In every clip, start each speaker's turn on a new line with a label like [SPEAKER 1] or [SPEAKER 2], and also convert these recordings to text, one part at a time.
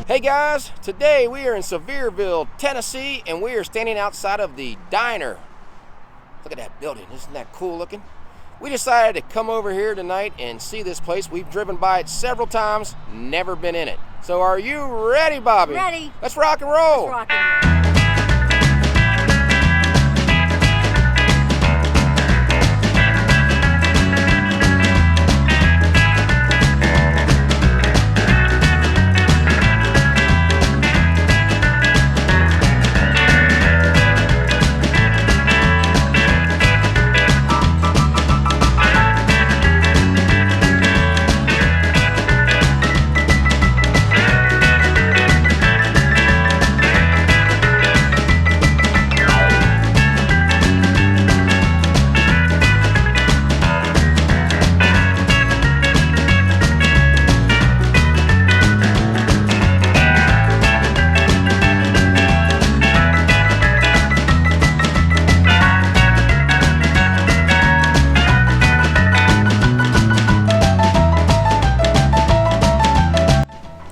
[SPEAKER 1] Hey guys, today we are in Sevierville, Tennessee, and we are standing outside of the DINER. Look at that building, isn't that cool looking? We decided to come over here tonight and see this place. We've driven by it several times, never been in it. So are you ready, Bobbie?
[SPEAKER 2] Ready.
[SPEAKER 1] Let's rock and roll.
[SPEAKER 2] Let's rock and roll.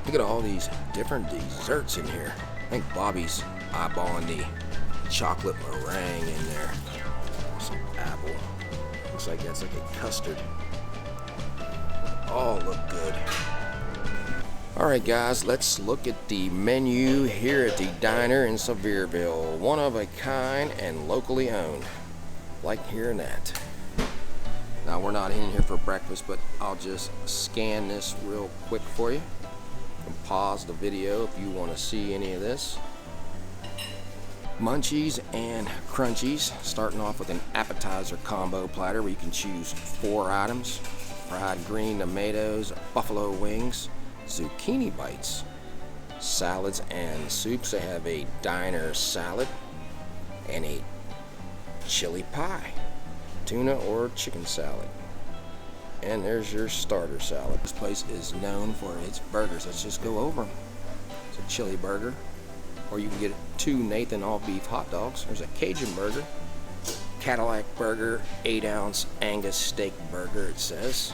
[SPEAKER 1] Look at all these different desserts in here. I think Bobbie's eyeballing the chocolate meringue in there. Some apple. Looks like that's like a custard. All look good. Alright guys, let's look at the menu here at the DINER in Sevierville. One of a kind and locally owned. Like hearing that. Now we're not in here for breakfast, but I'll just scan this real quick for you. And pause the video if you want to see any of this. Munchies and Crunchies, starting off with an appetizer combo platter where you can choose 4 items: fried green tomatoes, buffalo wings, zucchini bites, salads and soups. They have a diner salad and a chili pie, tuna or chicken salad. And there's your starter salad. This place is known for its burgers. Let's just go over them. It's a chili burger, or you can get 2 Nathan all-beef hot dogs. There's a Cajun burger, Cadillac burger, 8-ounce Angus steak burger, it says.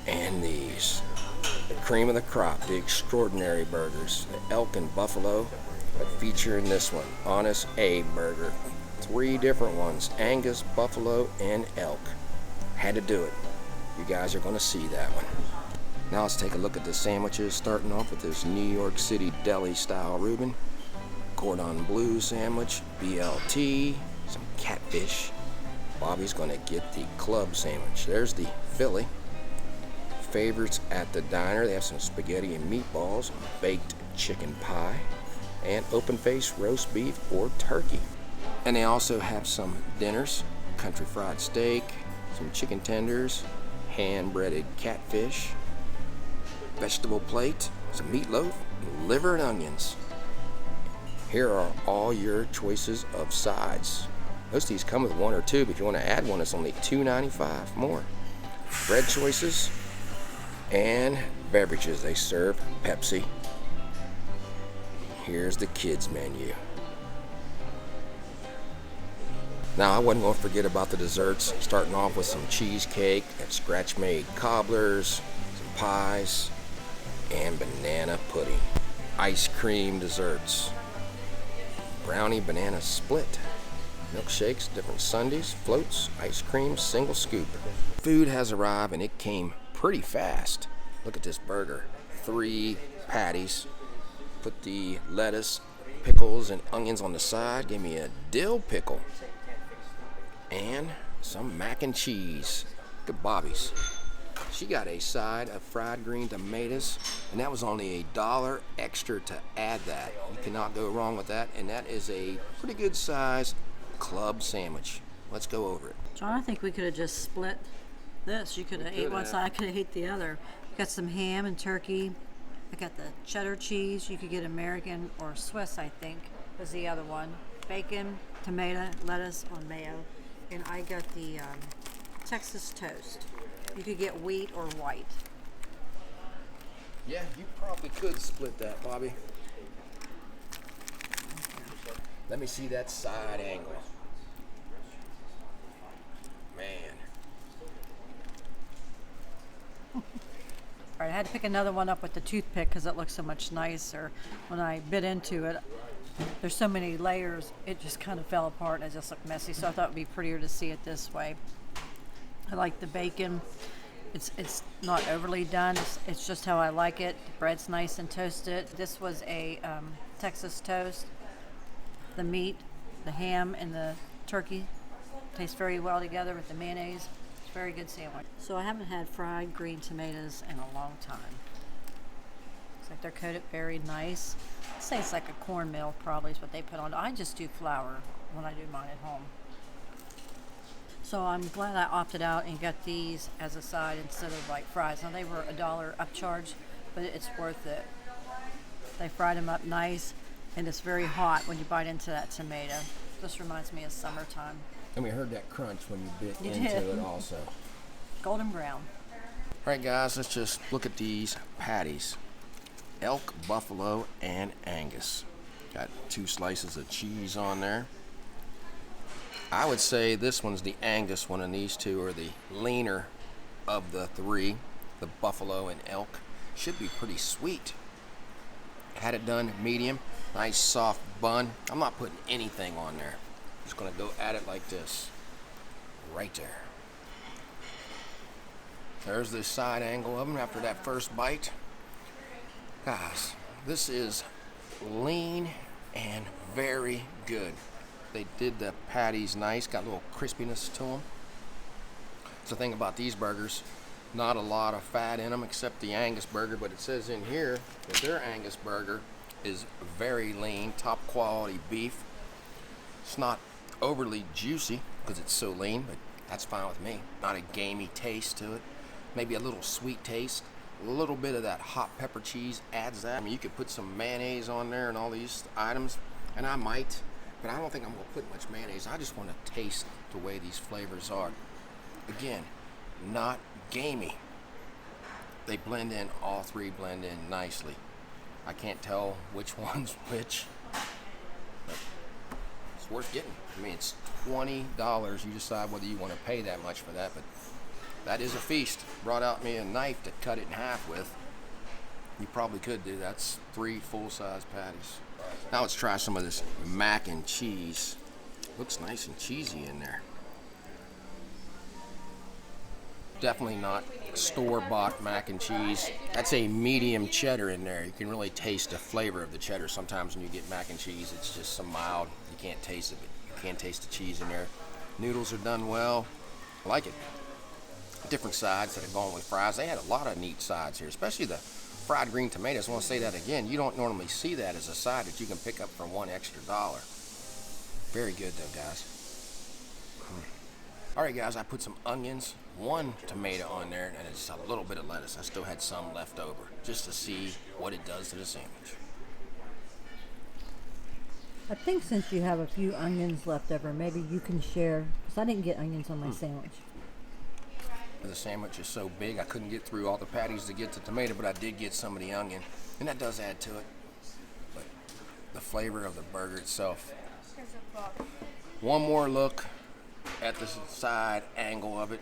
[SPEAKER 1] And these, the cream of the crop, the extraordinary burgers, the elk and buffalo, but featuring this one, Honest Abe burger. 3 different ones, Angus, buffalo, and elk. Had to do it. You guys are going to see that one. Now let's take a look at the sandwiches, starting off with this New York City deli style Reuben, cordon bleu sandwich, BLT, some catfish. Bobbie's going to get the club sandwich. There's the Philly. Favorites at the DINER, they have some spaghetti and meatballs, baked chicken pie, and open-faced roast beef or turkey. And they also have some dinners, country fried steak, some chicken tenders, hand-breaded catfish, vegetable plate, some meatloaf, liver and onions. Here are all your choices of sides. Most of these come with 1 or 2, but if you want to add one, it's only $2.95 more. Bread choices and beverages. They serve Pepsi. Here's the kids menu. Now, I wasn't going to forget about the desserts, starting off with some cheesecake, and scratch-made cobblers, some pies, and banana pudding. Ice cream desserts, brownie banana split, milkshakes, different sundaes, floats, ice cream, single scoop. Food has arrived, and it came pretty fast. Look at this burger. 3 patties. Put the lettuce, pickles, and onions on the side. Gave me a dill pickle. And some mac and cheese. Look at Bobbie's. She got a side of fried green tomatoes, and that was only $1 extra to add that. You cannot go wrong with that, and that is a pretty good size club sandwich. Let's go over it.
[SPEAKER 2] John, I think we could have just split this. You could have ate one side, I could have ate the other. Got some ham and turkey, I got the cheddar cheese. You could get American or Swiss, I think, was the other one. Bacon, tomato, lettuce, or mayo. And I got the Texas toast. You could get wheat or white.
[SPEAKER 1] Yeah, you probably could split that, Bobbie. Let me see that side angle. Man.
[SPEAKER 2] All right, I had to pick another one up with the toothpick because it looks so much nicer. When I bit into it, there's so many layers, it just kind of fell apart and it just looked messy. So I thought it would be prettier to see it this way. I like the bacon. It's not overly done. It's just how I like it. The bread's nice and toasted. This was a Texas toast. The meat, the ham, and the turkey taste very well together with the mayonnaise. It's a very good sandwich. So I haven't had fried green tomatoes in a long time. Looks like they're coated very nice. I'd say it's like a cornmeal probably is what they put on. I just do flour when I do mine at home. So I'm glad I opted out and got these as a side instead of like fries. Now they were $1 upcharge, but it's worth it. They fried them up nice, and it's very hot when you bite into that tomato. Just reminds me of summertime.
[SPEAKER 1] And we heard that crunch when you bit
[SPEAKER 2] You
[SPEAKER 1] into
[SPEAKER 2] did.
[SPEAKER 1] it also.
[SPEAKER 2] Golden brown.
[SPEAKER 1] All right, guys, let's just look at these patties. Elk, buffalo, and Angus. Got 2 slices of cheese on there. I would say this one's the Angus one, and these 2 are the leaner of the 3. The buffalo and elk. Should be pretty sweet. Had it done medium. Nice soft bun. I'm not putting anything on there. Just gonna go at it like this. Right there. There's the side angle of them after that first bite. Guys, this is lean and very good. They did the patties nice, got a little crispiness to them. That's the thing about these burgers. Not a lot of fat in them except the Angus burger, but it says in here that their Angus burger is very lean, top quality beef. It's not overly juicy because it's so lean, but that's fine with me. Not a gamey taste to it. Maybe a little sweet taste. A little bit of that hot pepper cheese adds that. I mean, you could put some mayonnaise on there and all these items, and I might, but I don't think I'm going to put much mayonnaise. I just want to taste the way these flavors are. Again, not gamey. They blend in, all 3 blend in nicely. I can't tell which one's which, but it's worth getting. I mean, it's $20. You decide whether you want to pay that much for that, but that is a feast. Brought out me a knife to cut it in half with. You probably could do that. That's 3 full-size patties. Now let's try some of this mac and cheese. Looks nice and cheesy in there. Definitely not store-bought mac and cheese. That's a medium cheddar in there. You can really taste the flavor of the cheddar. Sometimes when you get mac and cheese, it's just so mild. You can't taste it, but you can taste the cheese in there. Noodles are done well. I like it. Different sides that are going with fries. They had a lot of neat sides here, especially the fried green tomatoes. I want to say that again. You don't normally see that as a side that you can pick up for $1 extra. Very good though, guys. All right, guys, I put some onions, 1 tomato on there, and it's a little bit of lettuce. I still had some left over just to see what it does to the sandwich.
[SPEAKER 2] I think since you have a few onions left over, maybe you can share, because I didn't get onions on my sandwich.
[SPEAKER 1] The sandwich is so big I couldn't get through all the patties to get the tomato, but I did get some of the onion, and that does add to it. But the flavor of the burger itself. One more look at the side angle of it.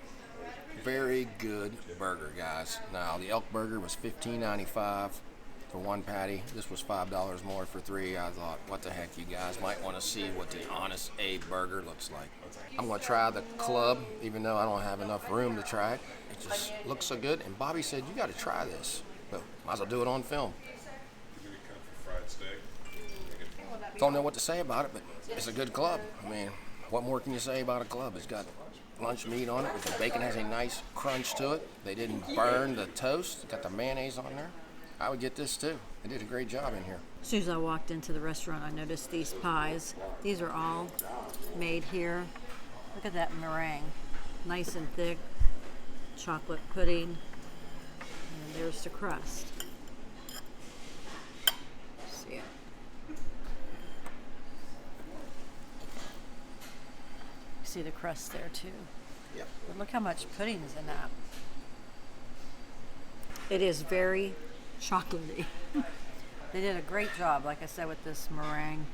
[SPEAKER 1] Very good burger, guys. Now the elk burger was $15.95 for 1 patty. This was $5 more for 3. I thought, what the heck, you guys might want to see what the honest Abe burger looks like. I'm going to try the club, even though I don't have enough room to try it. It just looks so good. And Bobbie said, you got to try this. So might as well do it on film. Don't know what to say about it, but it's a good club. I mean, what more can you say about a club? It's got lunch meat on it, with the bacon has a nice crunch to it. They didn't burn the toast. Got the mayonnaise on there. I would get this too. They did a great job in here.
[SPEAKER 2] As soon as I walked into the restaurant, I noticed these pies. These are all made here. Look at that meringue. Nice and thick. Chocolate pudding. And there's the crust. see the crust there too.
[SPEAKER 1] Yep.
[SPEAKER 2] But look how much pudding is in that. It is very chocolatey. They did a great job, like I said, with this meringue.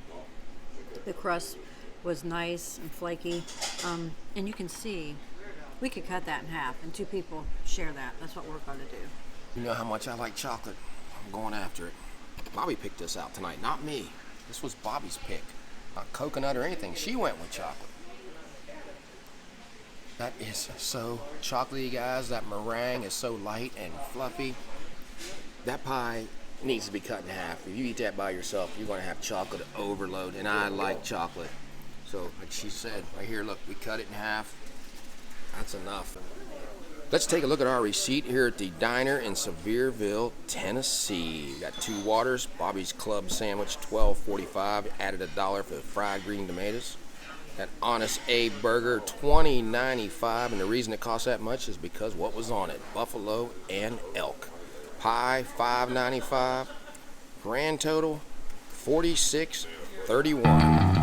[SPEAKER 2] The crust was nice and flaky. And you can see, we could cut that in half and 2 people share that. That's what we're going to do.
[SPEAKER 1] You know how much I like chocolate. I'm going after it. Bobbie picked this out tonight, not me. This was Bobbie's pick. Not coconut or anything. She went with chocolate. That is so chocolatey, guys. That meringue is so light and fluffy. That pie needs to be cut in half. If you eat that by yourself, you're going to have chocolate overload, and I like chocolate. So, like she said, right here, look, we cut it in half. That's enough. Let's take a look at our receipt here at the Diner in Sevierville, Tennessee. We got 2 waters, Bobbie's Club sandwich, $12.45. Added $1 for the fried green tomatoes. That Honest Abe burger, $20.95. And the reason it cost that much is because what was on it, buffalo and elk. Pie, $5.95. Grand total, $46.31.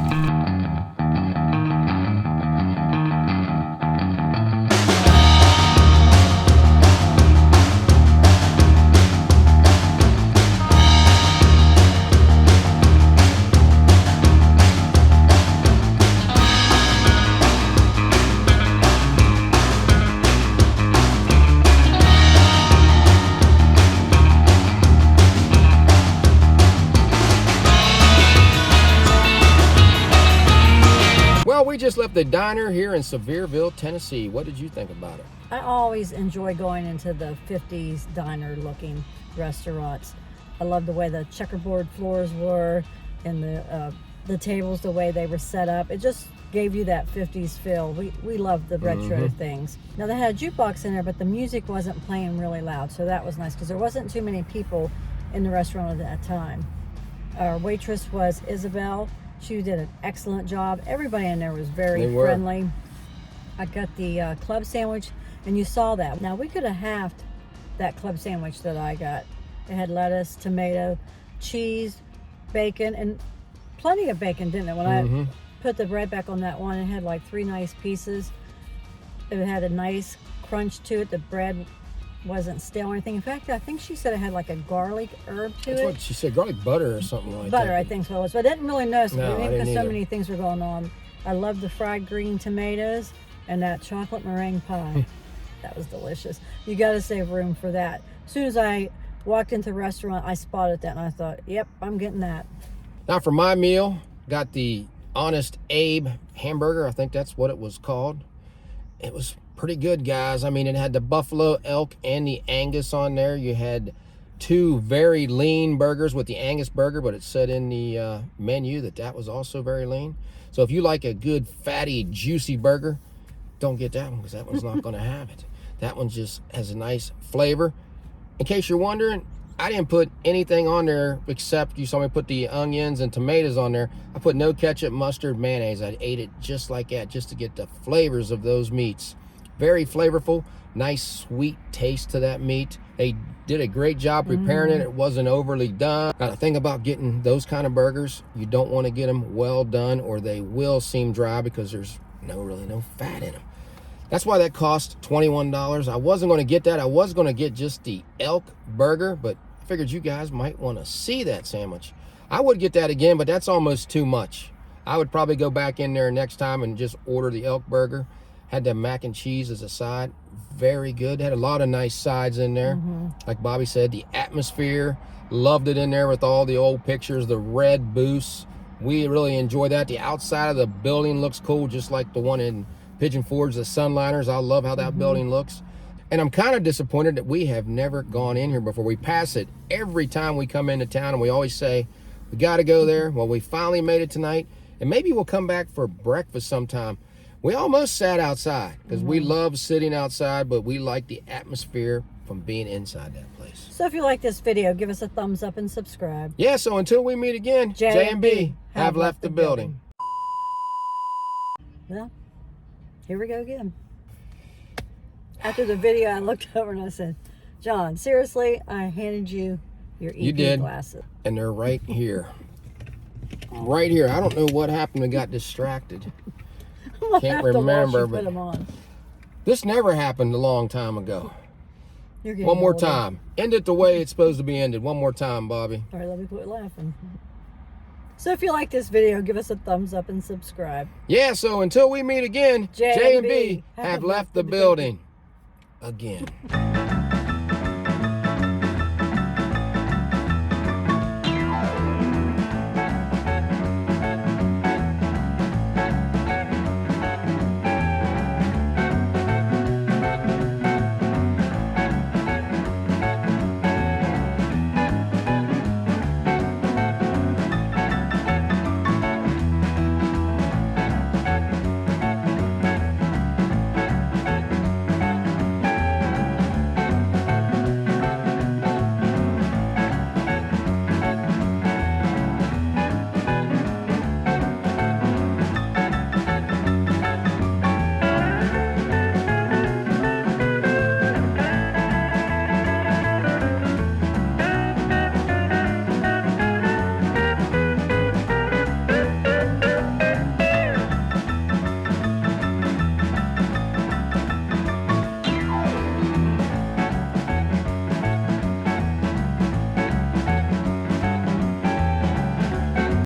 [SPEAKER 1] We just left the diner here in Sevierville, Tennessee. What did you think about it?
[SPEAKER 2] I always enjoy going into the 50s diner looking restaurants. I love the way the checkerboard floors were and the tables, the way they were set up. It just gave you that 50s feel. We love the retro things. Now they had a jukebox in there, but the music wasn't playing really loud, so that was nice because there wasn't too many people in the restaurant at that time. Our waitress was Isabel. She did an excellent job. Everybody in there was very friendly. I got the club sandwich, and you saw that. Now, we could have halved that club sandwich that I got. It had lettuce, tomato, cheese, bacon, and plenty of bacon, didn't it? When I put the bread back on that one, it had like 3 nice pieces. It had a nice crunch to it. The bread wasn't stale or anything. In fact, I think she said it had like a garlic herb to
[SPEAKER 1] That's
[SPEAKER 2] it.
[SPEAKER 1] what she said, garlic butter or something like that.
[SPEAKER 2] Butter, I think so. So I didn't really notice
[SPEAKER 1] No, I didn't
[SPEAKER 2] because so
[SPEAKER 1] either.
[SPEAKER 2] many things were going on. I love the fried green tomatoes and that chocolate meringue pie. That was delicious. You got to save room for that. As soon as I walked into the restaurant, I spotted that and I thought, yep, I'm getting that.
[SPEAKER 1] Now for my meal, got the Honest Abe hamburger. I think that's what it was called. It was pretty good, guys. I mean, it had the buffalo, elk, and the Angus on there. You had 2 very lean burgers with the Angus burger, but it said in the menu that was also very lean. So if you like a good, fatty, juicy burger, don't get that one because that one's not going to have it. That one just has a nice flavor. In case you're wondering, I didn't put anything on there except you saw me put the onions and tomatoes on there. I put no ketchup, mustard, mayonnaise. I ate it just like that just to get the flavors of those meats. Very flavorful, nice sweet taste to that meat. They did a great job preparing it. It wasn't overly done. Now the thing about getting those kind of burgers, you don't want to get them well done or they will seem dry because there's really no fat in them. That's why that cost $21. I wasn't going to get that. I was going to get just the elk burger, but I figured you guys might want to see that sandwich. I would get that again, but that's almost too much. I would probably go back in there next time and just order the elk burger. Had the mac and cheese as a side. Very good. Had a lot of nice sides in there. Like Bobbie said, the atmosphere. Loved it in there with all the old pictures, the red booths. We really enjoy that. The outside of the building looks cool, just like the one in Pigeon Forge, the Sunliners. I love how that building looks. And I'm kind of disappointed that we have never gone in here before. We pass it every time we come into town, and we always say, we got to go there. Well, we finally made it tonight, and maybe we'll come back for breakfast sometime. We almost sat outside because we love sitting outside, but we like the atmosphere from being inside that place.
[SPEAKER 2] So if you like this video, give us a thumbs up and subscribe.
[SPEAKER 1] Yeah, so until we meet again, J&B have left the building.
[SPEAKER 2] Well, here we go again. After the video, I looked over and I said, John, seriously, I handed you your EP glasses.
[SPEAKER 1] And they're right here. Right here. I don't know what happened. I got distracted. Can't remember,
[SPEAKER 2] Put
[SPEAKER 1] but
[SPEAKER 2] them on.
[SPEAKER 1] this never happened a long time ago.
[SPEAKER 2] You're getting
[SPEAKER 1] One more
[SPEAKER 2] older.
[SPEAKER 1] time. End it the way it's supposed to be ended. One more time, Bobbie.
[SPEAKER 2] All right, let me quit laughing. So if you like this video, give us a thumbs up and subscribe.
[SPEAKER 1] Yeah, so until we meet again,
[SPEAKER 2] J
[SPEAKER 1] J
[SPEAKER 2] and
[SPEAKER 1] and B have left the building again.